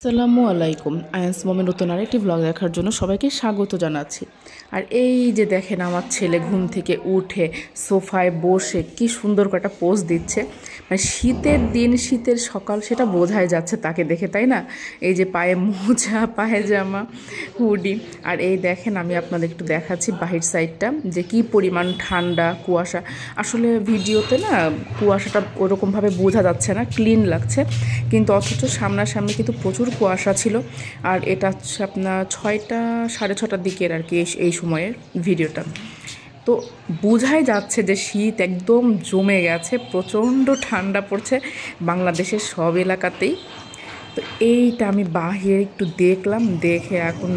আসসালামু আলাইকুম। আয়ান্স মোমের নতুন আরেকটি ব্লগ দেখার জন্য সবাইকে স্বাগত জানাচ্ছি। আর এই যে দেখেন আমার ছেলে ঘুম থেকে উঠে সোফায় বসে কি সুন্দর একটা পোজ দিচ্ছে। মানে শীতের দিন, শীতের সকাল, সেটা বোঝাই যাচ্ছে তাকে দেখে, তাই না? এই যে পায়ে মোজা, পায়ে জামা, হুডি। আর এই দেখেন আমি আপনাদের একটু দেখাচ্ছি বাহির সাইডটা যে কি পরিমাণ ঠান্ডা, কুয়াশা। আসলে ভিডিওতে না কুয়াশাটা ওরকমভাবে বোঝা যাচ্ছে না, ক্লিন লাগছে, কিন্তু অথচ সামনাসামনি কিন্তু প্রচুর কুয়াশা ছিল। আর এটা হচ্ছে আপনার 6টা, 6:30টার দিকের আর কি এই সময়ের ভিডিওটা। তো বোঝাই যাচ্ছে যে শীত একদম জমে গেছে, প্রচণ্ড ঠান্ডা পড়ছে বাংলাদেশের সব এলাকাতেই। তো এইটা আমি বাহিরে একটু দেখলাম, দেখে এখন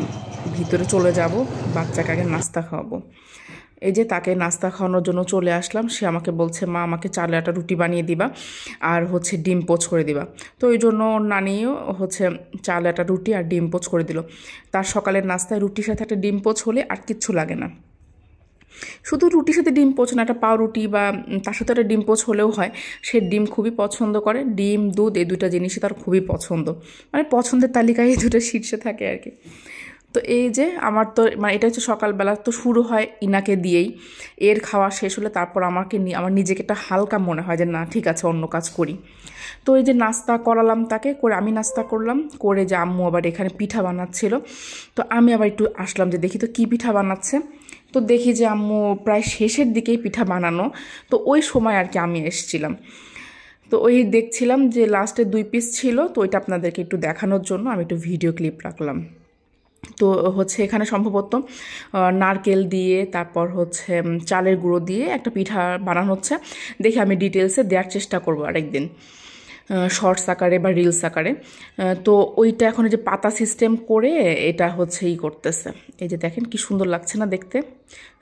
ভিতরে চলে যাব, বাচ্চাকে আগে নাস্তা খাওয়াবো। এই যে তাকে নাস্তা খাওয়ানোর জন্য চলে আসলাম। সে আমাকে বলছে, মা আমাকে চালের আটা রুটি বানিয়ে দিবা আর হচ্ছে ডিম পোচ করে দিবা। তো ওই জন্য ওর নানিও হচ্ছে চালের আটা রুটি আর ডিম পোচ করে দিল। তার সকালের নাস্তায় রুটির সাথে একটা ডিম পোচ হলে আর কিচ্ছু লাগে না। শুধু রুটির সাথে ডিম পোচ না, একটা পাউরুটি বা তার সাথে একটা ডিম পোচ হলেও হয়। সে ডিম খুবই পছন্দ করে, ডিম দুধ এই দুইটা জিনিসই তার খুবই পছন্দ, মানে পছন্দের তালিকায় এই দুটো শীর্ষে থাকে আর কি। তো এই যে আমার তো মানে এটা হচ্ছে সকালবেলা তো শুরু হয় ইনাকে দিয়েই। এর খাওয়া শেষ হলে তারপর আমার নিজেকে একটা হালকা মনে হয় যে না ঠিক আছে, অন্য কাজ করি। তো এই যে নাস্তা করালাম তাকে, করে আমি নাস্তা করলাম, করে যে আম্মু আবার এখানে পিঠা বানাচ্ছিল। তো আমি আবার একটু আসলাম যে দেখি তো কী পিঠা বানাচ্ছে। তো দেখি যে আম্মু প্রায় শেষের দিকেই পিঠা বানানো, তো ওই সময় আর কি আমি এসেছিলাম। তো ওই দেখছিলাম যে লাস্টে 2 পিস ছিল, তো ওইটা আপনাদেরকে একটু দেখানোর জন্য আমি একটু ভিডিও ক্লিপ রাখলাম। তো হচ্ছে এখানে সম্ভবত নারকেল দিয়ে তারপর হচ্ছে চালের গুঁড়ো দিয়ে একটা পিঠা বানানো হচ্ছে। দেখে আমি ডিটেলসে দেওয়ার চেষ্টা করবো আরেকদিন, শর্টস আকারে বা রিলস আকারে। তো ওইটা এখন যে পাতা সিস্টেম করে এটা হচ্ছে করতেছে। এই যে দেখেন কি সুন্দর লাগছে না দেখতে।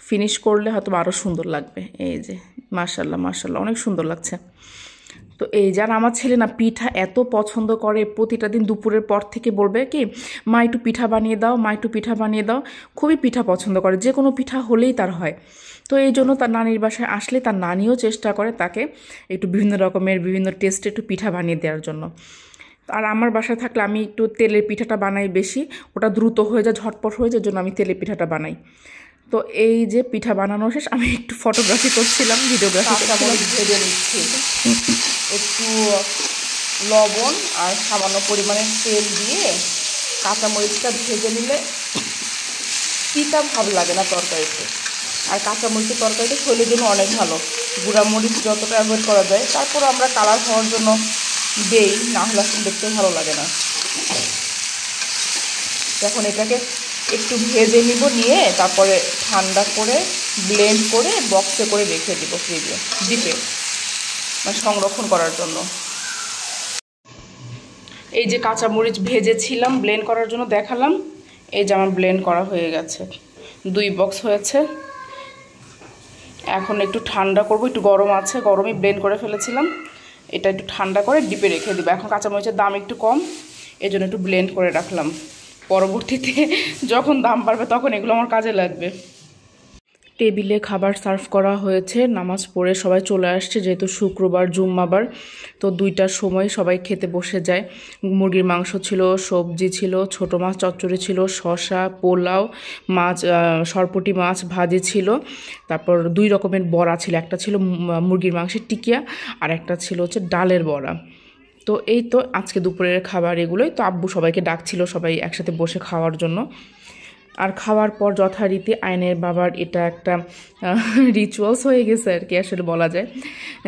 ফিনিশ করলে হয়তো আরও সুন্দর লাগবে। এই যে মাশাল্লাহ মাশাল্লাহ, অনেক সুন্দর লাগছে। তো এই যার আমার ছেলে না পিঠা এত পছন্দ করে, প্রতিটা দিন দুপুরের পর থেকে বলবে কি, মা একটু পিঠা বানিয়ে দাও, মা একটু পিঠা বানিয়ে দাও। খুবই পিঠা পছন্দ করে, যে কোনো পিঠা হলেই তার হয়। তো এই জন্য তার নানির বাসায় আসলে তার নানিও চেষ্টা করে তাকে একটু বিভিন্ন রকমের বিভিন্ন টেস্টে একটু পিঠা বানিয়ে দেওয়ার জন্য। আর আমার বাসায় থাকলে আমি একটু তেলের পিঠাটা বানাই বেশি, ওটা দ্রুত হয়ে যায়, ঝটপট হয়ে যায়, জন্য আমি তেলের পিঠাটা বানাই। তো এই যে পিঠা বানানো শেষ, আমি একটু ফটোগ্রাফি করছিলাম, ভিডিওগ্রাফি করছিলাম। ভেজে নিচ্ছি একটু লবণ আর সামান্য পরিমাণে তেল দিয়ে কাঁচামরিচটা ভেজে নিলে তিতা ভাব লাগে না তরকারিতে। আর কাঁচামরিচের তরকারিটা শরীরের জন্য অনেক ভালো, গুঁড়ামরিচ যতটা অ্যাভয়েড করা যায়। তারপর আমরা কালার হওয়ার জন্য দেই, না হলে আসলে দেখতে ভালো লাগে না। এখন এটাকে একটু ভেজে নিব, নিয়ে তারপরে ঠান্ডা করে ব্লেন্ড করে বক্সে করে রেখে দিব ফ্রিজে ডিপে, মানে সংরক্ষণ করার জন্য। এই যে কাঁচামরিচ ভেজেছিলাম ব্লেন্ড করার জন্য দেখালাম, এই যে আমার ব্লেন্ড করা হয়ে গেছে, 2 বক্স হয়েছে। এখন একটু ঠান্ডা করব, একটু গরম আছে, গরমই ব্লেন্ড করে ফেলেছিলাম। এটা একটু ঠান্ডা করে ডিপে রেখে দিব। এখন কাঁচামরিচের দাম একটু কম, এই জন্য একটু ব্লেন্ড করে রাখলাম, পরবর্তীতে যখন দাম বাড়বে তখন এগুলো আমার কাজে লাগবে। টেবিলে খাবার সার্ভ করা হয়েছে, নামাজ পড়ে সবাই চলে আসছে, যেহেতু শুক্রবার জুম্মাবার। তো 2টার সময় সবাই খেতে বসে যায়। মুরগির মাংস ছিল, সবজি ছিল, ছোটো মাছ চচ্চড়ি ছিল, শসা, পোলাও, মাছ, সরপুঁটি মাছ ভাজি ছিল, তারপর 2 রকমের বড়া ছিল, একটা ছিল মুরগির মাংসের টিকিয়া আর একটা ছিল হচ্ছে ডালের বড়া। তো এই তো আজকে দুপুরের খাবার এগুলোই। তো আব্বু সবাইকে ডাকছিল সবাই একসাথে বসে খাওয়ার জন্য। আর খাওয়ার পর যথারীতি আয়নের বাবার এটা একটা রিচুয়ালস হয়ে গেছে আর কি, আসলে বলা যায়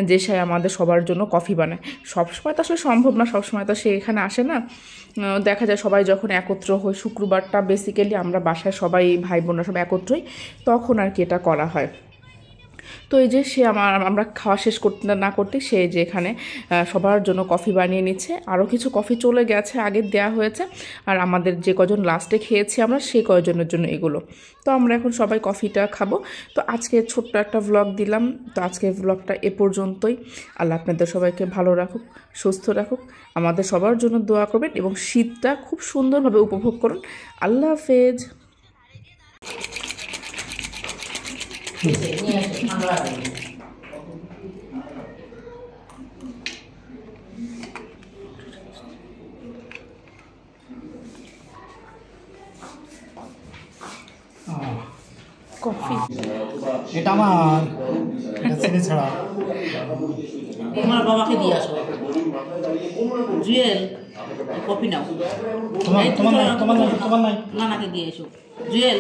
যে সে আমাদের সবার জন্য কফি বানায়। সবসময় তো আসলে সম্ভব না, সবসময় তো সে এখানে আসে না। দেখা যায় সবাই যখন একত্র হই, শুক্রবারটা বেসিক্যালি আমরা বাসায় সবাই ভাই বোনরা সব একত্রই, তখন আর কি এটা করা হয়। তো এই যে সে আমরা খাওয়া শেষ করতে না করতে সে যে এখানে সবার জন্য কফি বানিয়ে নিচ্ছে। আরও কিছু কফি চলে গেছে, আগে দেয়া হয়েছে। আর আমাদের যে কজন লাস্টে খেয়েছি আমরা, সেই কয়জনের জন্য এগুলো। তো আমরা এখন সবাই কফিটা খাবো। তো আজকে ছোট্ট একটা ভ্লগ দিলাম। তো আজকে ভ্লগটা এ পর্যন্তই। আল্লাহ আপনাদের সবাইকে ভালো রাখুক, সুস্থ রাখুক, আমাদের সবার জন্য দোয়া করবেন এবং শীতটা খুব সুন্দরভাবে উপভোগ করুন। আল্লাহ হাফেজ। নিয়ে আসে আমরা কফি এটা আমার, এটা চিনি ছাড়া। তোমার বাবাকে দিয়ে আসো জুয়েল, কফি নাও। তোমার নাই, তোমার নাই, তোমার নাই। নানাকে দিয়ে এসো জুয়েল।